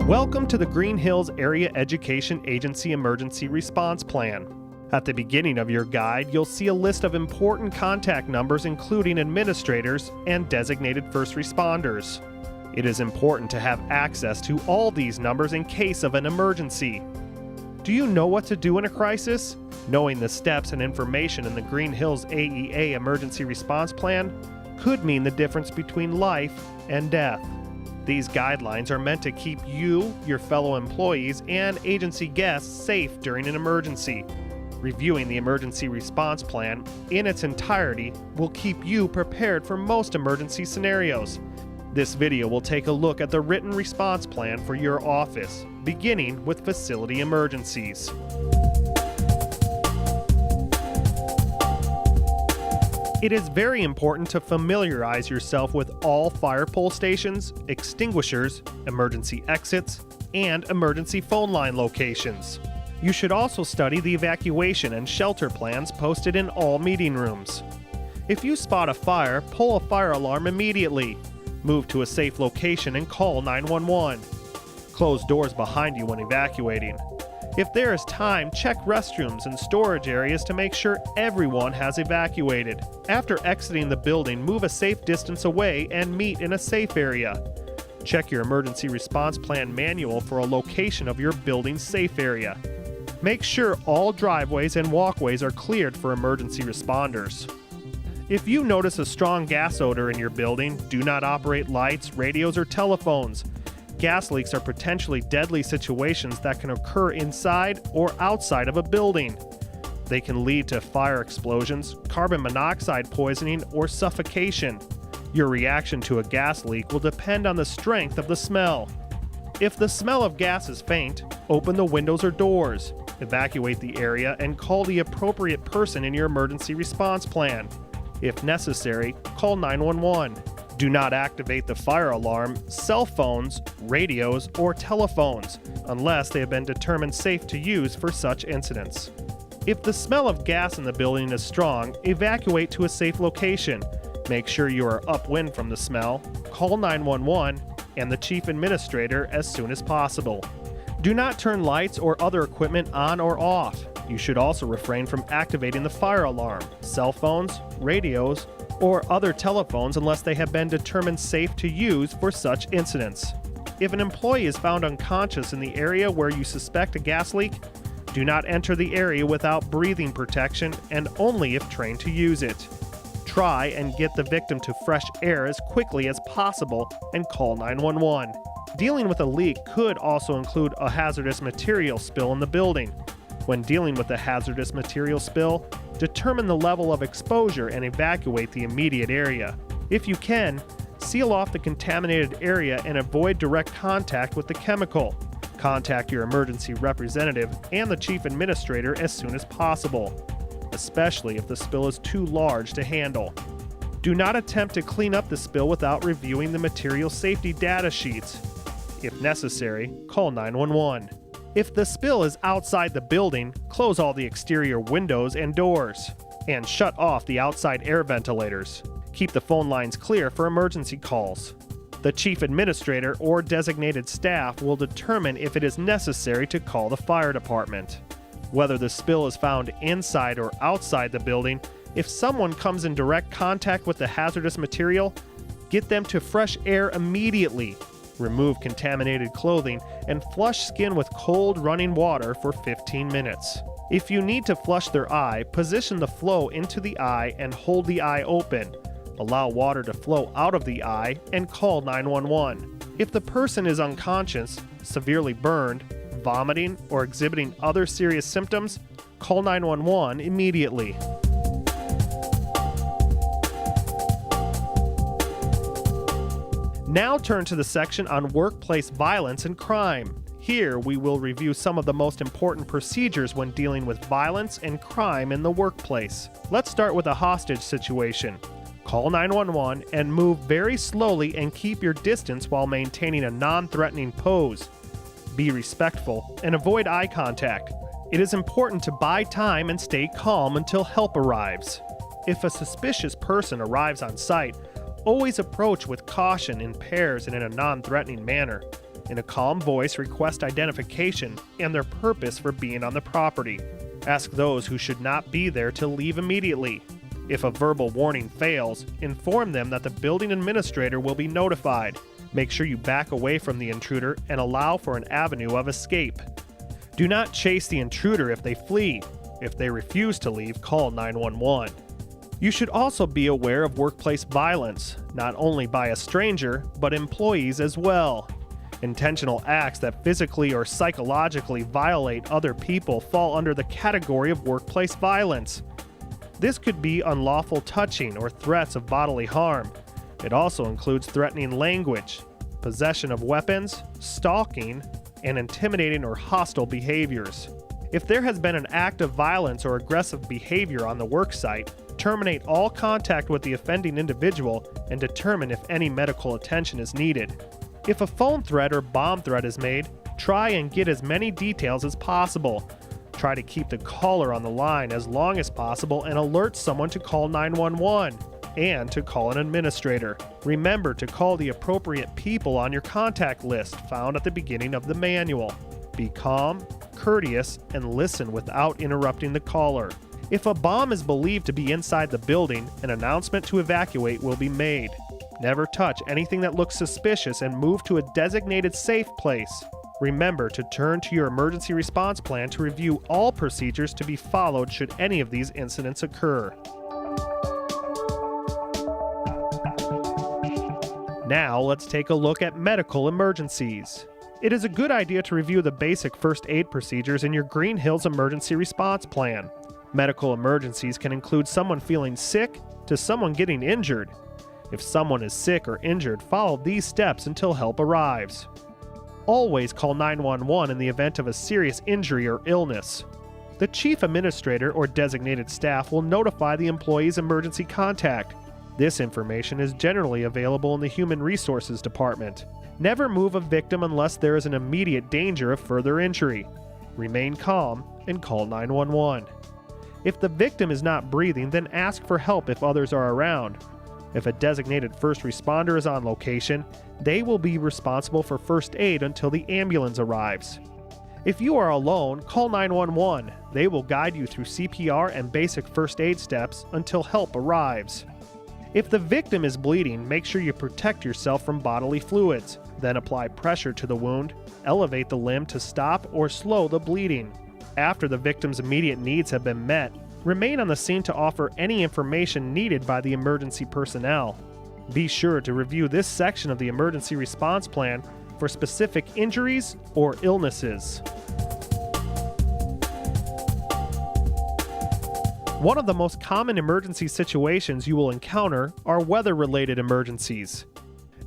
Welcome to the Green Hills Area Education Agency Emergency Response Plan. At the beginning of your guide, you'll see a list of important contact numbers including administrators and designated first responders. It is important to have access to all these numbers in case of an emergency. Do you know what to do in a crisis? Knowing the steps and information in the Green Hills AEA Emergency Response Plan could mean the difference between life and death. These guidelines are meant to keep you, your fellow employees, and agency guests safe during an emergency. Reviewing the emergency response plan in its entirety will keep you prepared for most emergency scenarios. This video will take a look at the written response plan for your office, beginning with facility emergencies. It is very important to familiarize yourself with all fire pole stations, extinguishers, emergency exits, and emergency phone line locations. You should also study the evacuation and shelter plans posted in all meeting rooms. If you spot a fire, pull a fire alarm immediately. Move to a safe location and call 911. Close doors behind you when evacuating. If there is time, check restrooms and storage areas to make sure everyone has evacuated. After exiting the building, move a safe distance away and meet in a safe area. Check your emergency response plan manual for a location of your building's safe area. Make sure all driveways and walkways are cleared for emergency responders. If you notice a strong gas odor in your building, do not operate lights, radios, or telephones. Gas leaks are potentially deadly situations that can occur inside or outside of a building. They can lead to fire explosions, carbon monoxide poisoning, or suffocation. Your reaction to a gas leak will depend on the strength of the smell. If the smell of gas is faint, open the windows or doors, evacuate the area, and call the appropriate person in your emergency response plan. If necessary, call 911. Do not activate the fire alarm, cell phones, radios, or telephones unless they have been determined safe to use for such incidents. If the smell of gas in the building is strong, evacuate to a safe location. Make sure you are upwind from the smell, call 911 and the chief administrator as soon as possible. Do not turn lights or other equipment on or off. You should also refrain from activating the fire alarm, cell phones, radios, or other telephones unless they have been determined safe to use for such incidents. If an employee is found unconscious in the area where you suspect a gas leak, do not enter the area without breathing protection and only if trained to use it. Try and get the victim to fresh air as quickly as possible and call 911. Dealing with a leak could also include a hazardous material spill in the building. When dealing with a hazardous material spill, determine the level of exposure and evacuate the immediate area. If you can, seal off the contaminated area and avoid direct contact with the chemical. Contact your emergency representative and the chief administrator as soon as possible, especially if the spill is too large to handle. Do not attempt to clean up the spill without reviewing the material safety data sheets. If necessary, call 911. If the spill is outside the building, close all the exterior windows and doors, and shut off the outside air ventilators. Keep the phone lines clear for emergency calls. The chief administrator or designated staff will determine if it is necessary to call the fire department. Whether the spill is found inside or outside the building, if someone comes in direct contact with the hazardous material, get them to fresh air immediately. Remove contaminated clothing and flush skin with cold running water for 15 minutes. If you need to flush their eye, position the flow into the eye and hold the eye open. Allow water to flow out of the eye and call 911. If the person is unconscious, severely burned, vomiting, or exhibiting other serious symptoms, call 911 immediately. Now turn to the section on workplace violence and crime. Here we will review some of the most important procedures when dealing with violence and crime in the workplace. Let's start with a hostage situation. Call 911 and move very slowly and keep your distance while maintaining a non-threatening pose. Be respectful and avoid eye contact. It is important to buy time and stay calm until help arrives. If a suspicious person arrives on site, always approach with caution in pairs and in a non-threatening manner. In a calm voice, request identification and their purpose for being on the property. Ask those who should not be there to leave immediately. If a verbal warning fails, inform them that the building administrator will be notified. Make sure you back away from the intruder and allow for an avenue of escape. Do not chase the intruder if they flee. If they refuse to leave, call 911. You should also be aware of workplace violence, not only by a stranger, but employees as well. Intentional acts that physically or psychologically violate other people fall under the category of workplace violence. This could be unlawful touching or threats of bodily harm. It also includes threatening language, possession of weapons, stalking, and intimidating or hostile behaviors. If there has been an act of violence or aggressive behavior on the worksite, terminate all contact with the offending individual and determine if any medical attention is needed. If a phone threat or bomb threat is made, try and get as many details as possible. Try to keep the caller on the line as long as possible and alert someone to call 911 and to call an administrator. Remember to call the appropriate people on your contact list found at the beginning of the manual. Be calm, courteous, and listen without interrupting the caller. If a bomb is believed to be inside the building, an announcement to evacuate will be made. Never touch anything that looks suspicious and move to a designated safe place. Remember to turn to your emergency response plan to review all procedures to be followed should any of these incidents occur. Now let's take a look at medical emergencies. It is a good idea to review the basic first aid procedures in your Green Hills Emergency Response Plan. Medical emergencies can include someone feeling sick to someone getting injured. If someone is sick or injured, follow these steps until help arrives. Always call 911 in the event of a serious injury or illness. The chief administrator or designated staff will notify the employee's emergency contact. This information is generally available in the Human Resources Department. Never move a victim unless there is an immediate danger of further injury. Remain calm and call 911. If the victim is not breathing, then ask for help if others are around. If a designated first responder is on location, they will be responsible for first aid until the ambulance arrives. If you are alone, call 911. They will guide you through CPR and basic first aid steps until help arrives. If the victim is bleeding, make sure you protect yourself from bodily fluids. Then apply pressure to the wound, elevate the limb to stop or slow the bleeding. After the victim's immediate needs have been met, remain on the scene to offer any information needed by the emergency personnel. Be sure to review this section of the emergency response plan for specific injuries or illnesses. One of the most common emergency situations you will encounter are weather-related emergencies.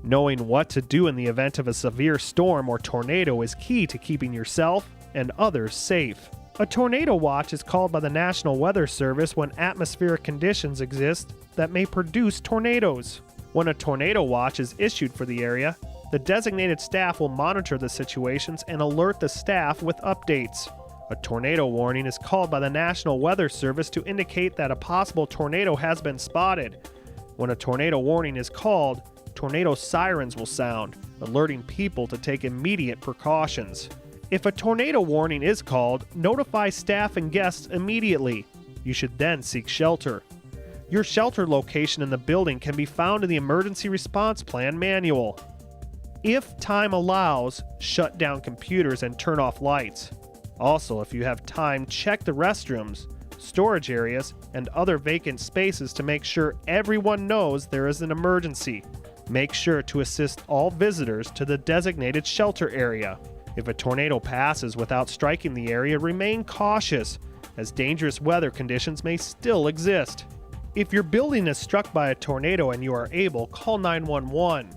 Knowing what to do in the event of a severe storm or tornado is key to keeping yourself and others safe. A tornado watch is called by the National Weather Service when atmospheric conditions exist that may produce tornadoes. When a tornado watch is issued for the area, the designated staff will monitor the situations and alert the staff with updates. A tornado warning is called by the National Weather Service to indicate that a possible tornado has been spotted. When a tornado warning is called, tornado sirens will sound, alerting people to take immediate precautions. If a tornado warning is called, notify staff and guests immediately. You should then seek shelter. Your shelter location in the building can be found in the Emergency Response Plan manual. If time allows, shut down computers and turn off lights. Also, if you have time, check the restrooms, storage areas, and other vacant spaces to make sure everyone knows there is an emergency. Make sure to assist all visitors to the designated shelter area. If a tornado passes without striking the area, remain cautious, as dangerous weather conditions may still exist. If your building is struck by a tornado and you are able, call 911.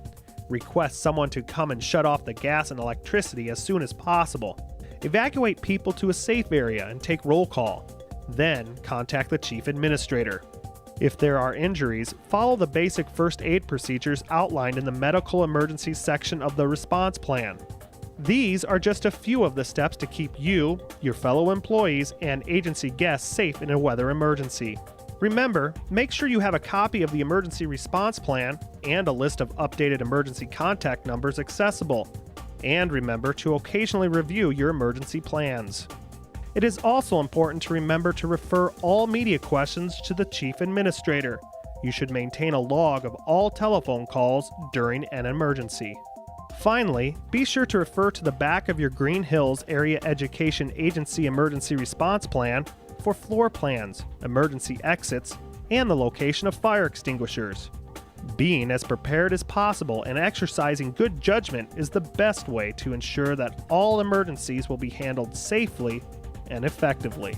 Request someone to come and shut off the gas and electricity as soon as possible. Evacuate people to a safe area and take roll call. Then contact the chief administrator. If there are injuries, follow the basic first aid procedures outlined in the medical emergencies section of the response plan. These are just a few of the steps to keep you, your fellow employees, and agency guests safe in a weather emergency. Remember, make sure you have a copy of the emergency response plan and a list of updated emergency contact numbers accessible. And remember to occasionally review your emergency plans. It is also important to remember to refer all media questions to the Chief Administrator. You should maintain a log of all telephone calls during an emergency. Finally, be sure to refer to the back of your Green Hills Area Education Agency Emergency Response Plan for floor plans, emergency exits, and the location of fire extinguishers. Being as prepared as possible and exercising good judgment is the best way to ensure that all emergencies will be handled safely and effectively.